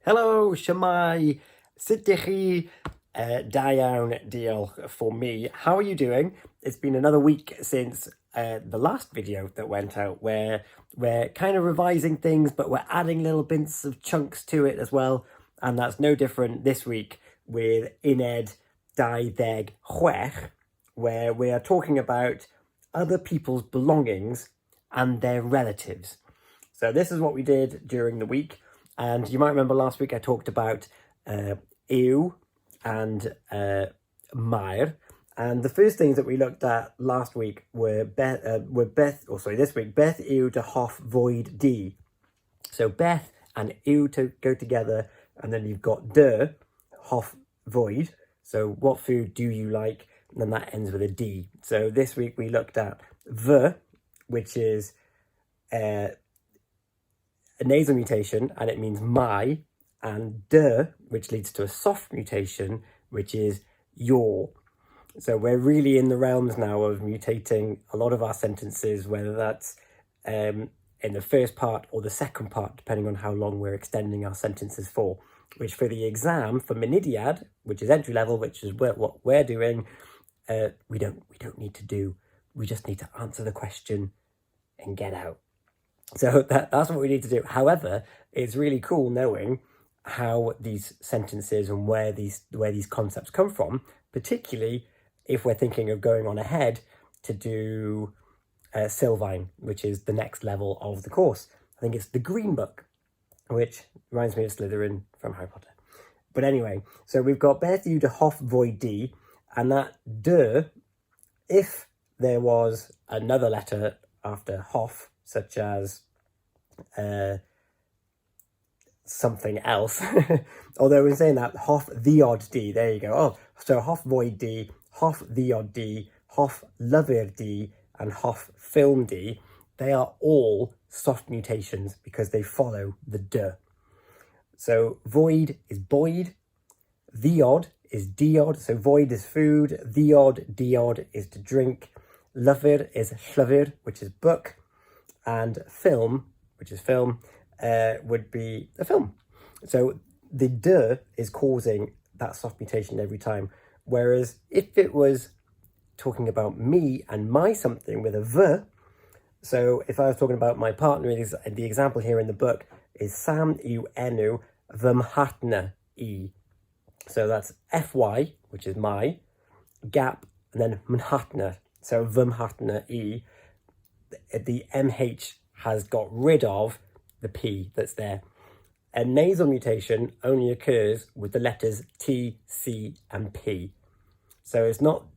Hello, shwmae, sut dych chi? Da iawn, diolch for me. How are you doing? It's been another week since the last video that went out where we're kind of revising things, but we're adding little bits of chunks to it as well. And that's no different this week with Uned 26, where we are talking about other people's belongings and their relatives. So this is what we did during the week. And you might remember last week I talked about ew and mair. And the first things that we looked at last week were this week, beth yw dy hoff fwyd di. So beth and ew to go together, and then you've got dy, hoff fwyd. So what food do you like? And then that ends with a D. So this week we looked at v, which is a nasal mutation, and it means my, and de, which leads to a soft mutation, which is your. So we're really in the realms now of mutating a lot of our sentences, whether that's in the first part or the second part, depending on how long we're extending our sentences for. Which for the exam, for Mynediad, which is entry level, which is what we're doing, we don't need to do. We just need to answer the question and get out. So that's what we need to do. However, it's really cool knowing how these sentences and where these concepts come from, particularly if we're thinking of going on ahead to do Sylvain, which is the next level of the course. I think it's the Green Book, which reminds me of Slytherin from Harry Potter. But anyway, so we've got beth yw dy hoff fwyd di, and that de, if there was another letter after hoff, such as something else, although in saying that, hoff the odd d, there you go. Oh, so hoff fwyd di, hoff the odd d, hoff lyfr di, and hoff film di, they are all soft mutations because they follow the de. So void is boyd, the odd is diod, so void is food, the odd, diod is to drink, lyfr is llyfr, which is book, and film, which is film, would be a film. So the de is causing that soft mutation every time. Whereas if it was talking about me and my something with a v, so if I was talking about my partner, the example here in the book is Sam yw enw fy mhartner I. So that's fy, which is my, gap, and then mhartner. So fy mhartner I. The MH has got rid of the P that's there. A nasal mutation only occurs with the letters T, C, and P. So it's not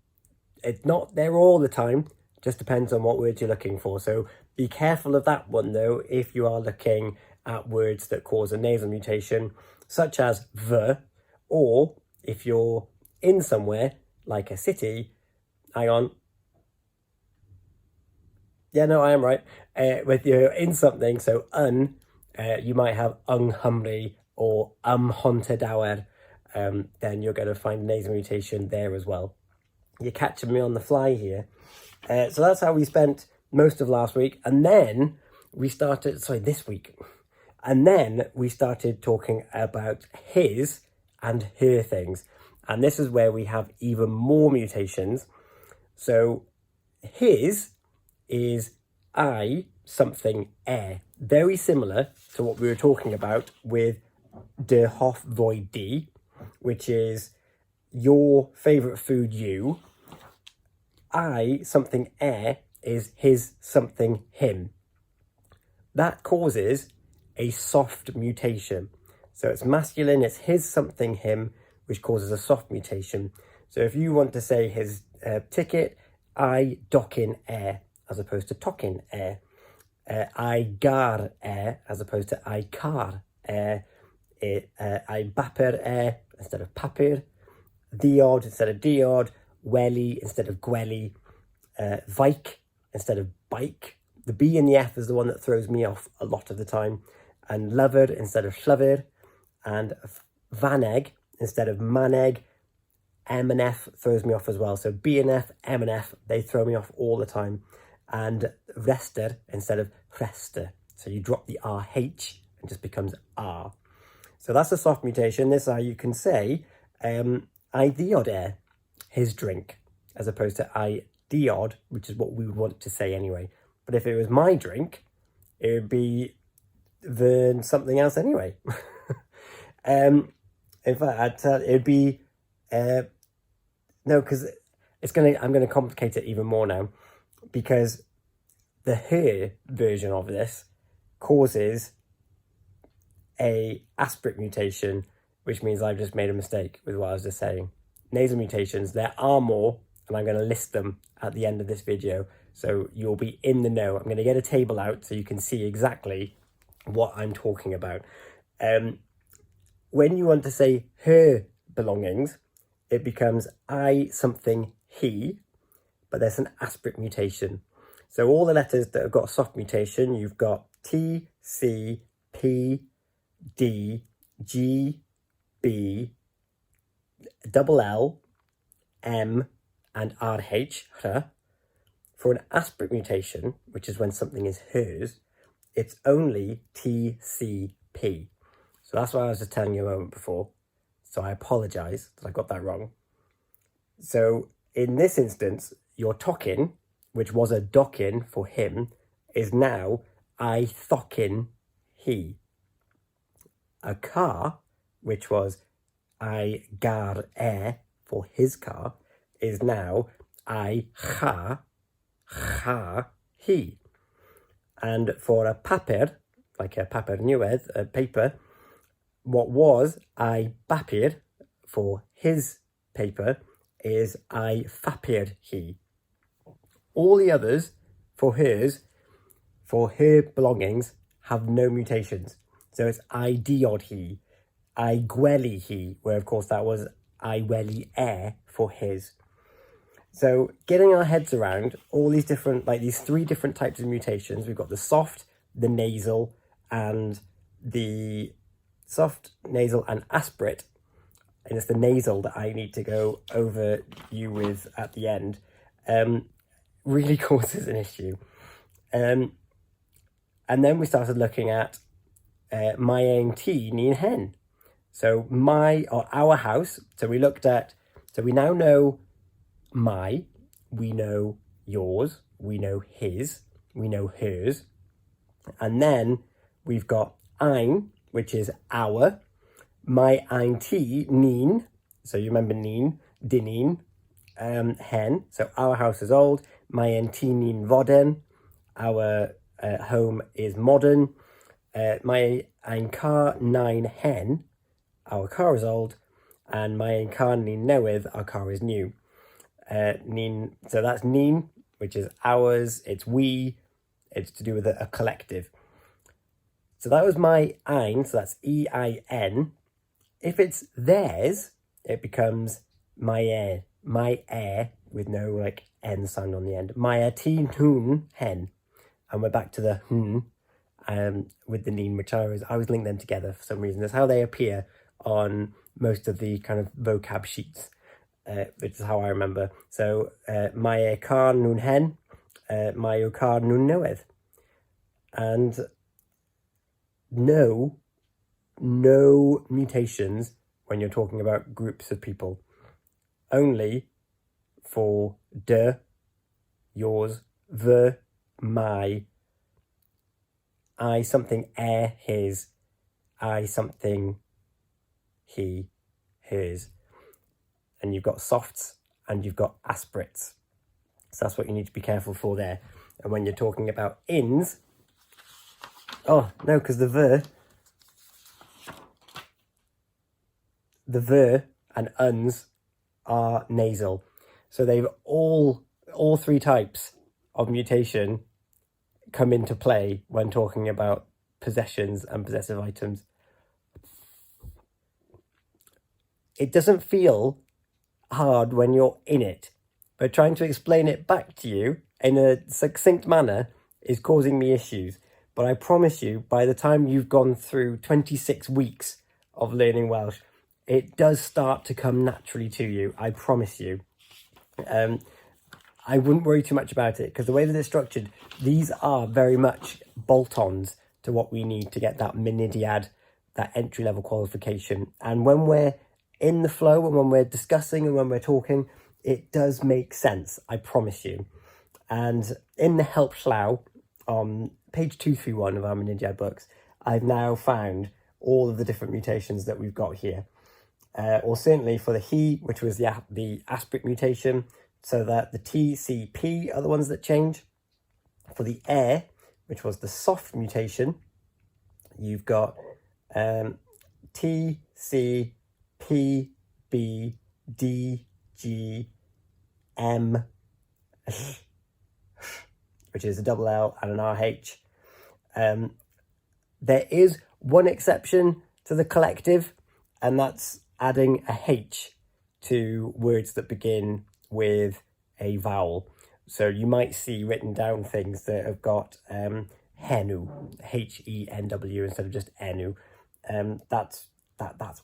there all the time, just depends on what words you're looking for. So be careful of that one though, if you are looking at words that cause a nasal mutation, such as the, or if you're in somewhere, like a city, hang on, yeah, no, I am right. With you're in something, so you might have Nghymru or Hontadower, then you're going to find nasal mutation there as well. You're catching me on the fly here. So that's how we spent most of last week. And then we started, this week. And then we started talking about his and her things. And this is where we have even more mutations. So his is I something very similar to what we were talking about with dy hoff fwyd di, which is your favourite food you. I something is his something him. That causes a soft mutation. So it's masculine, it's his something him, which causes a soft mutation. So if you want to say his ticket, I docin as opposed to tocin I gar as opposed to I car I bapur instead of papur, diod instead of diod, welly instead of gwely, bike instead of bike. The B and the F is the one that throws me off a lot of the time, and lyfr instead of llyfr, and vaneg instead of maneg. M and F throws me off as well. So B and F, M and F, they throw me off all the time. And rester instead of rester. So you drop the RH and just becomes R. So that's a soft mutation. This is how you can say I diod his drink, as opposed to I diod, which is what we would want to say anyway. But if it was my drink, it would be the something else anyway. In fact, it would be no, because I'm gonna complicate it even more now, because the her version of this causes a aspirate mutation, which means I've just made a mistake with what I was just saying. Nasal mutations, there are more, and I'm going to list them at the end of this video, so you'll be in the know. I'm going to get a table out so you can see exactly what I'm talking about. When you want to say her belongings, it becomes I something he, but there's an aspirate mutation. So all the letters that have got a soft mutation, you've got T, C, P, D, G, B, double L, M, and RH. For an aspirate mutation, which is when something is hers, it's only T, C, P. So that's what I was just telling you a moment before. So I apologise that I got that wrong. So in this instance, your tockin, which was a dockin for him, is now I thockin he. A car, which was I gar for his car, is now I cha he. And for a papur, like a papur newydd, a paper, what was I bapur for his paper is I fapur he. All the others for hers, for her belongings, have no mutations. So it's I diod he, I gweli he, where of course that was I welly for his. So getting our heads around all these different, like these three different types of mutations, we've got the soft, the nasal, and the soft, nasal, and aspirate. And it's the nasal that I need to go over you with at the end. Really causes an issue. And then we started looking at my auntie ni'n hen. So my, or our house. So we looked at, so we now know my, we know yours, we know his, we know hers. And then we've got ein, which is our, my auntie ni'n, so you remember ni'n, din'n, hen, so our house is old, my auntie ni'n fodern, our home is modern, my ein car nain hen, our car is old, and my ein car ni'n newydd, our car is new. So that's ni'n, which is ours, it's we, it's to do with a collective. So that was my ein, so that's E-I-N. If it's theirs, it becomes my with no like N sound on the end. My teen hoon hen. And we're back to the with the neen, which I always link them together for some reason. That's how they appear on most of the kind of vocab sheets, which is how I remember. So my car noon hen, my car noon newydd. And no mutations when you're talking about groups of people. Only for de, yours, the, my, I something his, I something he, hers. And you've got softs and you've got aspirates. So that's what you need to be careful for there. And when you're talking about ins, oh no, because the ver and uns are nasal. So they've all three types of mutation come into play when talking about possessions and possessive items. It doesn't feel hard when you're in it, but trying to explain it back to you in a succinct manner is causing me issues. But I promise you, by the time you've gone through 26 weeks of learning Welsh, it does start to come naturally to you, I promise you. I wouldn't worry too much about it, because the way that it's structured, these are very much bolt-ons to what we need to get that mynediad, that entry-level qualification. And when we're in the flow and when we're discussing and when we're talking, it does make sense, I promise you. And in the help slough on page 231 of our Uned books, I've now found all of the different mutations that we've got here. Or certainly for the he, which was the aspirate mutation, so that the T, C, P are the ones that change. For the air, which was the soft mutation, you've got T, C, P, B, D, G, M, which is a double L and an RH. There is one exception to the collective, and that's adding a H to words that begin with a vowel. So you might see written down things that have got henu, H-E-N-W instead of just enu. That's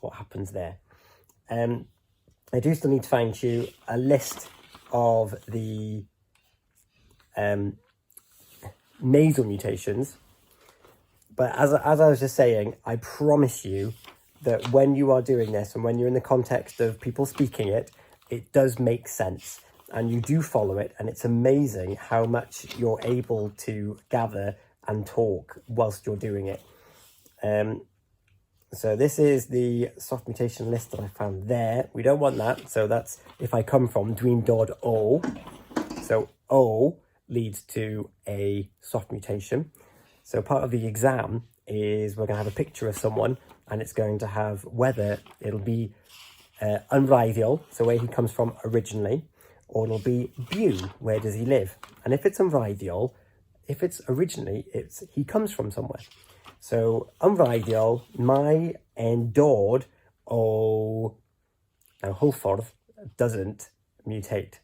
what happens there. I do still need to find you a list of the nasal mutations. But as I was just saying, I promise you that when you are doing this and when you're in the context of people speaking it, it does make sense and you do follow it. And it's amazing how much you're able to gather and talk whilst you're doing it. So this is the soft mutation list that I found there. We don't want that. So that's if I come from Dwi'n dod o. So O leads to a soft mutation. So part of the exam is we're going to have a picture of someone and it's going to have whether it'll be unwreiddiol, so where he comes from originally, or it'll be byw, where does he live? And if it's unwreiddiol, if it's originally, it's he comes from somewhere. So unwreiddiol, my dod o, now Hulffordd doesn't mutate.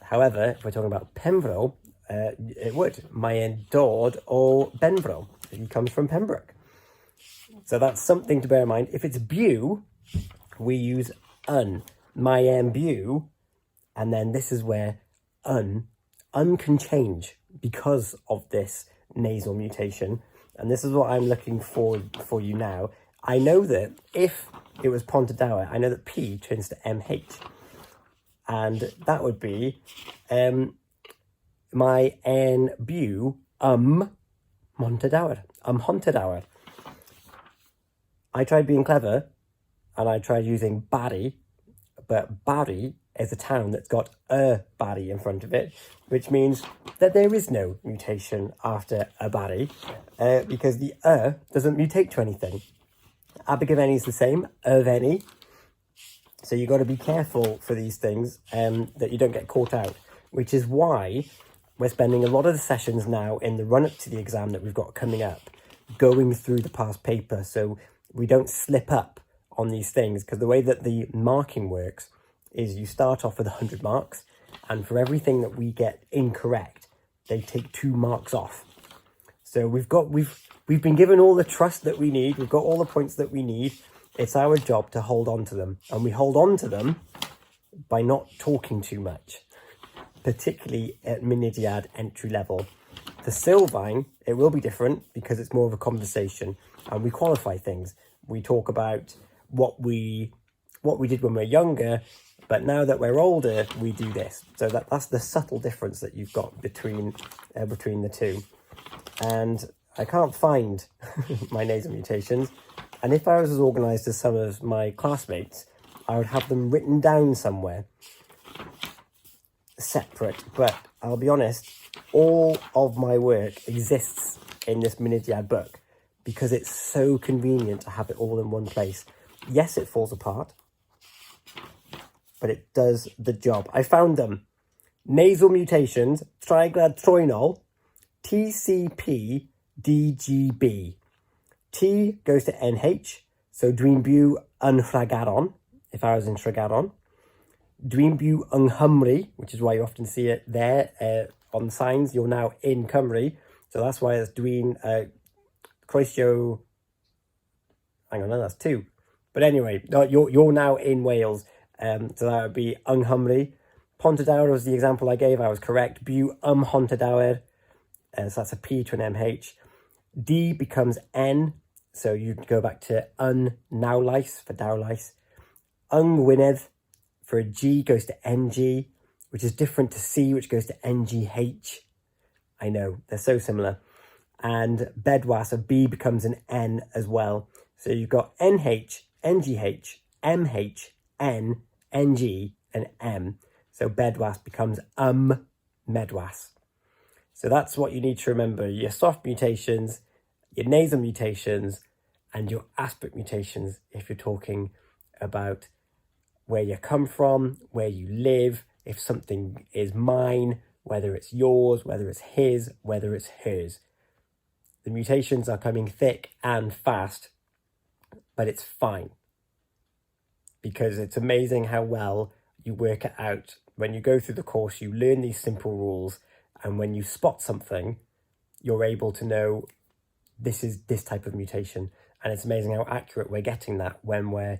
However, if we're talking about Pembro, it would. My dod o Benfro. He comes from Pembroke. So that's something to bear in mind. If it's byw, we use un. My byw, and then this is where un can change because of this nasal mutation. And this is what I'm looking for you now. I know that if it was Pontardawe, I know that P turns to MH. And that would be my byw Montadawer. Hontadawer. I tried being clever and I tried using Barry, but Barry is a town that's got a Barry in front of it, which means that there is no mutation after a Barry, because the doesn't mutate to anything. Abergavenny is the same, Ervenny. So you've got to be careful for these things that you don't get caught out, which is why we're spending a lot of the sessions now in the run-up to the exam that we've got coming up, going through the past paper so we don't slip up on these things, because the way that the marking works is you start off with 100 marks, and for everything that we get incorrect, they take 2 marks off. So we've been given all the trust that we need, we've got all the points that we need. It's our job to hold on to them, and we hold on to them by not talking too much, particularly at Munediad entry level. For Sylvain, it will be different because it's more of a conversation, and we qualify things. We talk about what we did when we were younger, but now that we're older, we do this. So that's the subtle difference that you've got between the two. And I can't find my nasal mutations. And if I was as organised as some of my classmates, I would have them written down somewhere separate. But I'll be honest, all of my work exists in this Munediad book because it's so convenient to have it all in one place. Yes, it falls apart, but it does the job. I found them. Nasal mutations, triglad troenol, TCP, DGB. T goes to NH, so Dwi'n byw yn Rhagaron, if I was in Tregaron. Dwi'n byw yng Nghymru, which is why you often see it there on signs. You're now in Cymru, so that's why it's Dwi'n Croesio. Hang on, no, that's 2. But anyway, you're now in Wales, so that would be yng Nghymru. Pontardawe was the example I gave. I was correct. Byw Hontardawe, so that's a P to an MH. D becomes N, So you go back to un-nawlais for dowlais. Uned for a G goes to NG, which is different to C, which goes to NGH. I know, they're so similar. And bedwas, a B becomes an N as well. So you've got NH, NGH, MH, N, NG, and M. So bedwas becomes medwas. So that's what you need to remember. Your soft mutations, your nasal mutations, and your aspirate mutations if you're talking about where you come from, where you live, if something is mine, whether it's yours, whether it's his, whether it's hers. The mutations are coming thick and fast, but it's fine. Because it's amazing how well you work it out. When you go through the course, you learn these simple rules, and when you spot something, you're able to know this is this type of mutation. And it's amazing how accurate we're getting that when we're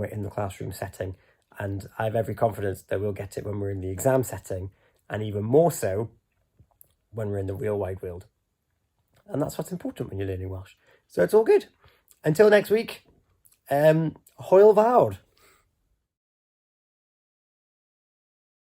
in the classroom setting. And I have every confidence that we'll get it when we're in the exam setting, and even more so when we're in the real wide world. And that's what's important when you're learning Welsh. So it's all good. Until next week, Hwyl fawr.